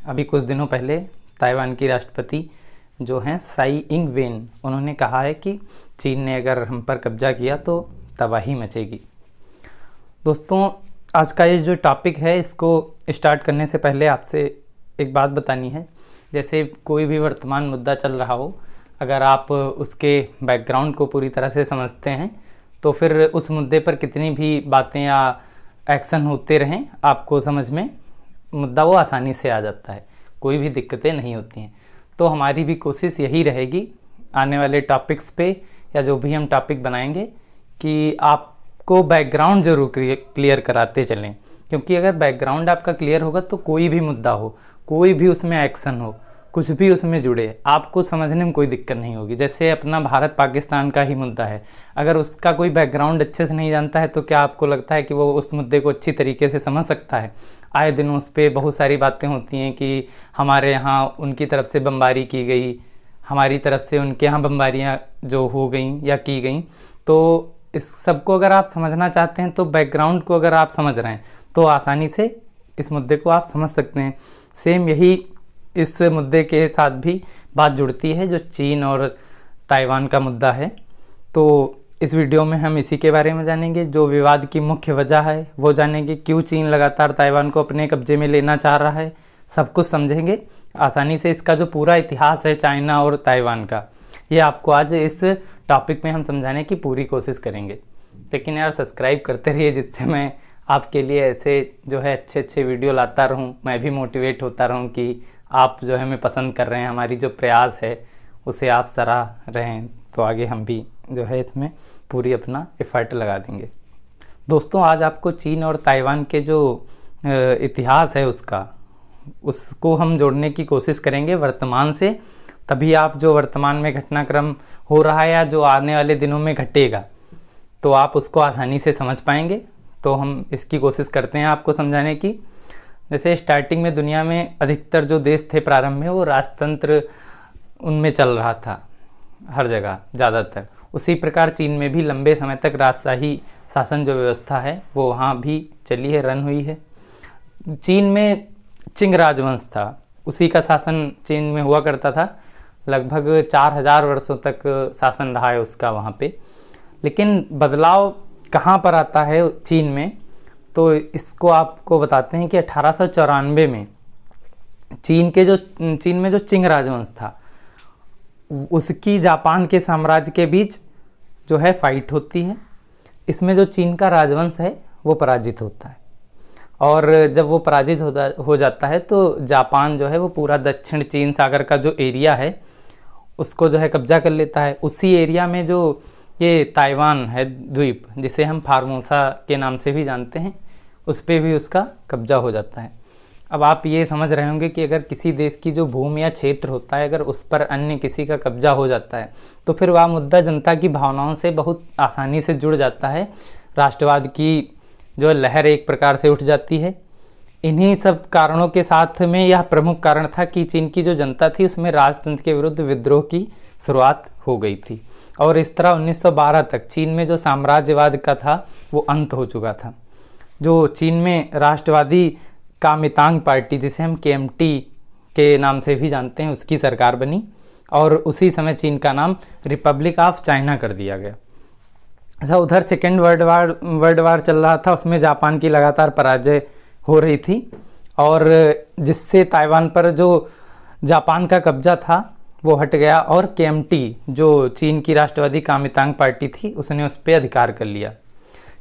अभी कुछ दिनों पहले ताइवान की राष्ट्रपति जो हैं साई इंग वेन, उन्होंने कहा है कि चीन ने अगर हम पर कब्जा किया तो तबाही मचेगी। दोस्तों, आज का ये जो टॉपिक है, इसको स्टार्ट करने से पहले आपसे एक बात बतानी है। जैसे कोई भी वर्तमान मुद्दा चल रहा हो, अगर आप उसके बैकग्राउंड को पूरी तरह से समझते हैं तो फिर उस मुद्दे पर कितनी भी बातें या एक्शन होते रहें, आपको समझ में मुद्दा वो आसानी से आ जाता है, कोई भी दिक्कतें नहीं होती हैं। तो हमारी भी कोशिश यही रहेगी आने वाले टॉपिक्स पे या जो भी हम टॉपिक बनाएंगे कि आपको बैकग्राउंड ज़रूर क्लियर कराते चलें, क्योंकि अगर बैकग्राउंड आपका क्लियर होगा तो कोई भी मुद्दा हो, कोई भी उसमें एक्शन हो, कुछ भी उसमें जुड़े, आपको समझने में कोई दिक्कत नहीं होगी। जैसे अपना भारत पाकिस्तान का ही मुद्दा है, अगर उसका कोई बैकग्राउंड अच्छे से नहीं जानता है तो क्या आपको लगता है कि वो उस मुद्दे को अच्छी तरीके से समझ सकता है? आए दिन उस पर बहुत सारी बातें होती हैं कि हमारे यहाँ उनकी तरफ से बमबारी की गई, हमारी तरफ से उनके यहाँ बमबारियाँ जो हो गई या की गई। तो इस सबको अगर आप समझना चाहते हैं तो बैकग्राउंड को अगर आप समझ रहे हैं तो आसानी से इस मुद्दे को आप समझ सकते हैं। सेम यही इस मुद्दे के साथ भी बात जुड़ती है जो चीन और ताइवान का मुद्दा है। तो इस वीडियो में हम इसी के बारे में जानेंगे, जो विवाद की मुख्य वजह है वो जानेंगे, क्यों चीन लगातार ताइवान को अपने कब्जे में लेना चाह रहा है, सब कुछ समझेंगे आसानी से। इसका जो पूरा इतिहास है चाइना और ताइवान का, ये आपको आज इस टॉपिक में हम समझाने की पूरी कोशिश करेंगे। लेकिन यार सब्सक्राइब करते रहिए, जिससे मैं आपके लिए ऐसे जो है अच्छे वीडियो लाता रहूं, मैं भी मोटिवेट होता रहूं कि आप जो है हमें पसंद कर रहे हैं, हमारी जो प्रयास है उसे आप सराह रहे हैं, तो आगे हम भी जो है इसमें पूरी अपना एफर्ट लगा देंगे। दोस्तों, आज आपको चीन और ताइवान के जो इतिहास है उसको हम जोड़ने की कोशिश करेंगे वर्तमान से, तभी आप जो वर्तमान में घटनाक्रम हो रहा है या जो आने वाले दिनों में घटेगा तो आप उसको आसानी से समझ पाएंगे। तो हम इसकी कोशिश करते हैं आपको समझाने की। जैसे स्टार्टिंग में दुनिया में अधिकतर जो देश थे प्रारंभ में, वो राजतंत्र उनमें चल रहा था हर जगह ज़्यादातर। उसी प्रकार चीन में भी लंबे समय तक राजशाही शासन जो व्यवस्था है वो वहाँ भी चली है, रन हुई है। चीन में चिंग राजवंश था, उसी का शासन चीन में हुआ करता था। लगभग 4000 वर्षों तक शासन रहा है उसका वहाँ पे। लेकिन बदलाव कहाँ पर आता है चीन में, तो इसको आपको बताते हैं कि 1894 में चीन में जो चिंग राजवंश था उसकी जापान के साम्राज्य के बीच जो है फाइट होती है। इसमें जो चीन का राजवंश है वो पराजित होता है, और जब वो पराजित हो जाता है तो जापान जो है वो पूरा दक्षिण चीन सागर का जो एरिया है उसको जो है कब्जा कर लेता है। उसी एरिया में जो ये ताइवान है द्वीप, जिसे हम फार्मोसा के नाम से भी जानते हैं, उस पर भी उसका कब्जा हो जाता है। अब आप ये समझ रहे होंगे कि अगर किसी देश की जो भूमि या क्षेत्र होता है, अगर उस पर अन्य किसी का कब्जा हो जाता है तो फिर वह मुद्दा जनता की भावनाओं से बहुत आसानी से जुड़ जाता है। राष्ट्रवाद की जो लहर एक प्रकार से उठ जाती है। इन्हीं सब कारणों के साथ में यह प्रमुख कारण था कि चीन की जो जनता थी उसमें राजतंत्र के विरुद्ध विद्रोह की शुरुआत हो गई थी, और इस तरह 1912 तक चीन में जो साम्राज्यवाद का था वो अंत हो चुका था। जो चीन में राष्ट्रवादी कामितांग पार्टी, जिसे हम KMT के नाम से भी जानते हैं, उसकी सरकार बनी, और उसी समय चीन का नाम रिपब्लिक ऑफ चाइना कर दिया गया। अच्छा, उधर सेकेंड वर्ल्ड वार चल रहा था, उसमें जापान की लगातार पराजय हो रही थी, और जिससे ताइवान पर जो जापान का कब्जा था वो हट गया, और KMT जो चीन की राष्ट्रवादी कामितांग पार्टी थी उसने उस पर अधिकार कर लिया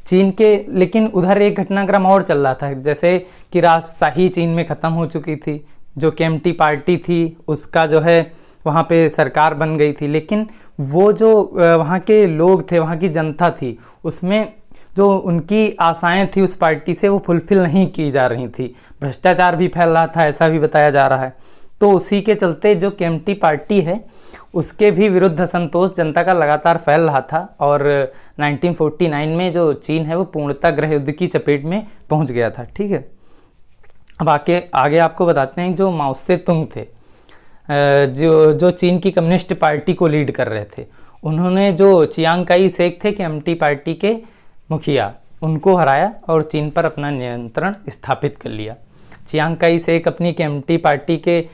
चीन के। लेकिन उधर एक घटनाक्रम और चल रहा था, जैसे कि राजशाही चीन में ख़त्म हो चुकी थी, जो KMT पार्टी थी उसका जो है वहाँ पे सरकार बन गई थी, लेकिन वो जो वहाँ के लोग थे, वहाँ की जनता थी, उसमें जो उनकी आशाएं थी उस पार्टी से वो फुलफिल नहीं की जा रही थी। भ्रष्टाचार भी फैल रहा था, ऐसा भी बताया जा रहा है। तो उसी के चलते जो KMT पार्टी है उसके भी विरुद्ध असंतोष जनता का लगातार फैल रहा था, और 1949 में जो चीन है वो पूर्णतः गृह युद्ध की चपेट में पहुंच गया था। ठीक है, अब आगे आपको बताते हैं जो माओ से तुंग थे, जो चीन की कम्युनिस्ट पार्टी को लीड कर रहे थे, उन्होंने जो चियांग काई शेक थे KMT पार्टी के मुखिया, उनको हराया और चीन पर अपना नियंत्रण स्थापित कर लिया। चियांग काई शेक अपनी KMT पार्टी के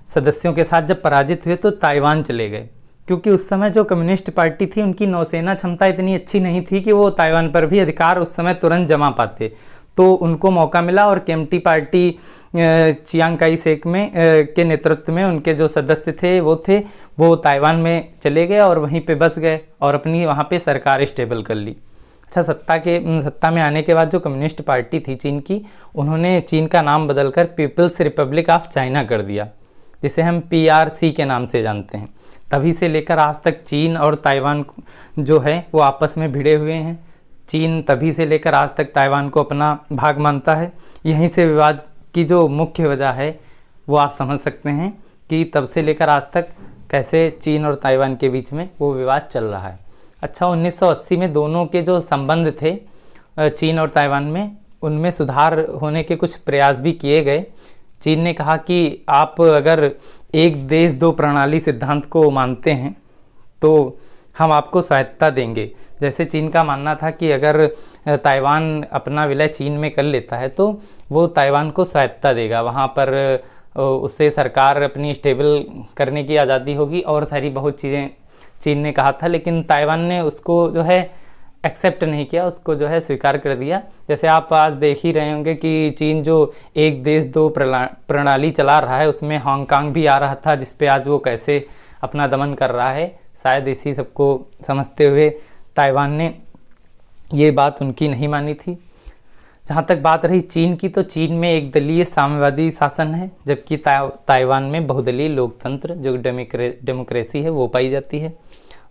सदस्यों के साथ जब पराजित हुए तो ताइवान चले गए, क्योंकि उस समय जो कम्युनिस्ट पार्टी थी उनकी नौसेना क्षमता इतनी अच्छी नहीं थी कि वो ताइवान पर भी अधिकार उस समय तुरंत जमा पाते। तो उनको मौका मिला और KMT party Chiang Kai Shek में के नेतृत्व में उनके जो सदस्य थे वो ताइवान में चले गए और वहीं पे बस गए और अपनी वहाँ पे सरकार स्टेबल कर ली। अच्छा, सत्ता में आने के बाद जो कम्युनिस्ट पार्टी थी चीन की, उन्होंने चीन का नाम बदलकर पीपल्स रिपब्लिक ऑफ चाइना कर दिया, जिसे हम PRC के नाम से जानते हैं। तभी से लेकर आज तक चीन और ताइवान जो है वो आपस में भिड़े हुए हैं। चीन तभी से लेकर आज तक ताइवान को अपना भाग मानता है। यहीं से विवाद की जो मुख्य वजह है वो आप समझ सकते हैं कि तब से लेकर आज तक कैसे चीन और ताइवान के बीच में वो विवाद चल रहा है। अच्छा, 1980 में दोनों के जो संबंध थे चीन और ताइवान में, उनमें सुधार होने के कुछ प्रयास भी किए गए। चीन ने कहा कि आप अगर एक देश दो प्रणाली सिद्धांत को मानते हैं तो हम आपको स्वायत्तता देंगे। जैसे चीन का मानना था कि अगर ताइवान अपना विलय चीन में कर लेता है तो वो ताइवान को स्वायत्तता देगा, वहाँ पर उससे सरकार अपनी स्टेबल करने की आज़ादी होगी और सारी बहुत चीज़ें चीन ने कहा था। लेकिन ताइवान ने उसको जो है एक्सेप्ट नहीं किया, उसको जो है स्वीकार कर दिया। जैसे आप आज देख ही रहे होंगे कि चीन जो एक देश दो प्रणाली चला रहा है उसमें हांगकांग भी आ रहा था, जिस पे आज वो कैसे अपना दमन कर रहा है। शायद इसी सबको समझते हुए ताइवान ने ये बात उनकी नहीं मानी थी। जहाँ तक बात रही चीन की, तो चीन में एक दलीय साम्यवादी शासन है, जबकि ताइवान में बहुदलीय लोकतंत्र जो डेमोक्रेसी है वो पाई जाती है।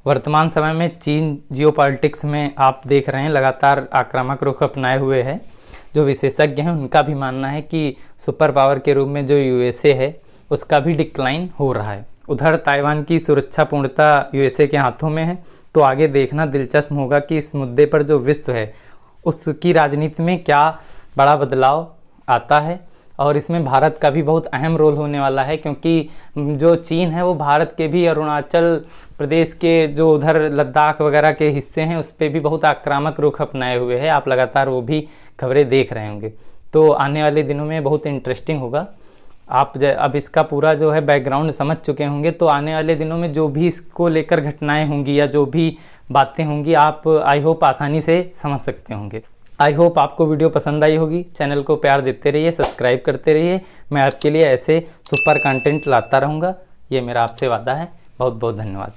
वर्तमान समय में चीन जियोपॉलिटिक्स में आप देख रहे हैं लगातार आक्रामक रुख अपनाए हुए है। जो विशेषज्ञ हैं उनका भी मानना है कि सुपर पावर के रूप में जो USA है उसका भी डिक्लाइन हो रहा है। उधर ताइवान की सुरक्षा पूर्णता USA के हाथों में है। तो आगे देखना दिलचस्प होगा कि इस मुद्दे पर जो विश्व है उसकी राजनीति में क्या बड़ा बदलाव आता है, और इसमें भारत का भी बहुत अहम रोल होने वाला है, क्योंकि जो चीन है वो भारत के भी अरुणाचल प्रदेश के जो उधर लद्दाख वगैरह के हिस्से हैं उस पर भी बहुत आक्रामक रुख अपनाए हुए हैं। आप लगातार वो भी खबरें देख रहे होंगे। तो आने वाले दिनों में बहुत इंटरेस्टिंग होगा। आप अब इसका पूरा जो है बैकग्राउंड समझ चुके होंगे, तो आने वाले दिनों में जो भी इसको लेकर घटनाएं होंगी या जो भी बातें होंगी आप आई होप आसानी से समझ सकते होंगे। आई होप आपको वीडियो पसंद आई होगी। चैनल को प्यार देते रहिए, सब्सक्राइब करते रहिए। मैं आपके लिए ऐसे सुपर कंटेंट लाता रहूँगा, ये मेरा आपसे वादा है। बहुत बहुत धन्यवाद।